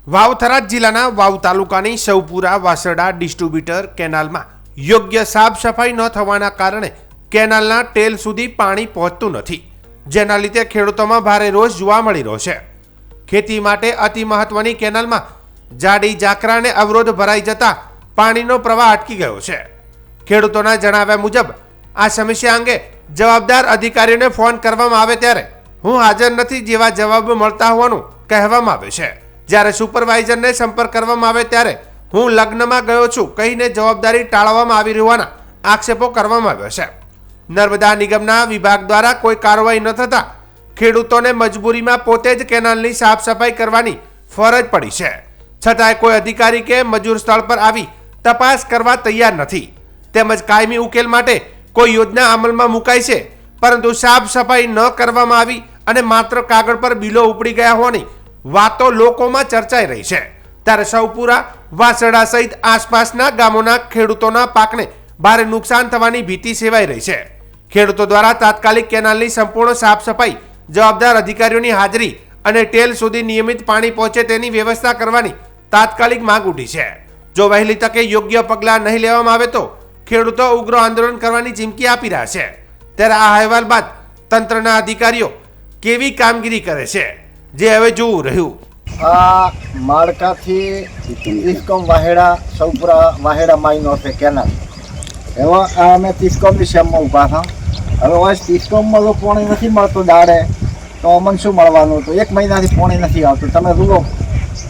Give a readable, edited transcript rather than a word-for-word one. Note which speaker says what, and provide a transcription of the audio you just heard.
Speaker 1: વાવ જિલ્લાના વાવ તાલુકાની સૌપુરા વાસરડા ડિસ્ટ્રીબ્યુટર કેનાલમાં યોગ્ય સાફ સફાઈ ન થવાના કારણે કેનાલના ટેલ સુધી પાણી પહોંચતું નથી, જેના લીધે ખેડૂતોમાં ભારે રોષ જોવા મળી રહ્યો છે. ખેતી માટે અતિ મહત્વની કેનાલમાં જાડી ઝાકરાને અવરોધ ભરાઈ જતા પાણીનો પ્રવાહ અટકી ગયો છે. ખેડૂતોના જણાવ્યા મુજબ આ સમસ્યા અંગે જવાબદાર અધિકારીઓને ફોન કરવામાં આવે ત્યારે હું હાજર નથી જેવા જવાબ મળતા હોવાનું કહેવામાં આવે છે. જ્યારે સુપરવાઇઝરને સંપર્ક કરવામાં આવે ત્યારે હું લગ્નમાં ગયો છું કહીને જવાબદારી ટાળવામાં આવી હોવાના આક્ષેપો કરવામાં આવ્યો છે. નર્મદા નિગમના વિભાગ દ્વારા કોઈ કાર્યવાહી ન થતા ખેડૂતોને મજબૂરીમાં પોતે જ કેનાલની સાફ સફાઈ કરવાની ફરજ પડી છે. છતાંય કોઈ અધિકારી કે મજૂર સ્થળ પર આવી તપાસ કરવા તૈયાર નથી, તેમજ કાયમી ઉકેલ માટે કોઈ યોજના અમલમાં મુકાઈ છે, પરંતુ સાફ સફાઈ ન કરવામાં આવી અને માત્ર કાગળ પર બિલો ઉપડી ગયા હોવાની વાતો લોકોમાં ચર્ચાઈ રહી છે. ત્યારે સૌપુરા વાસરડા સહિત આસપાસના ગામોના ખેડૂતોના પાકને ભારે નુકસાન થવાની ભીતિ સેવાઈ રહી છે. ખેડૂતો દ્વારા તાત્કાલિક કેનાલની સંપૂર્ણ સાફ સફાઈ, જવાબદાર અધિકારીઓની હાજરી અને ટેલ સુધી નિયમિત પાણી પહોંચે તેની વ્યવસ્થા કરવાની તાત્કાલિક માંગ ઉઠી છે. જો વહેલી તકે યોગ્ય પગલાં નહીં લેવામાં આવે તો ખેડૂતો ઉગ્ર આંદોલન કરવાની ચીમકી આપી રહ્યા છે. ત્યારે આ અહેવાલ બાદ તંત્રના અધિકારીઓ કેવી કામગીરી કરે છે જે હવે જોવું રહ્યું.
Speaker 2: આ માળકાથી તિસ્કોમ વાહેડા સૌપુરા વાહેડા માઈનો છે કેનાલ. એવા અમે તિસ્કોમની શેમમાં ઊભા હતા. હવે હોય તિસ્કોમમાં જો પાણી નથી મળતું દાડે તો અમને શું મળવાનું? તો 1 મહિનાથી પાણી નથી આવતું. તમે જુઓ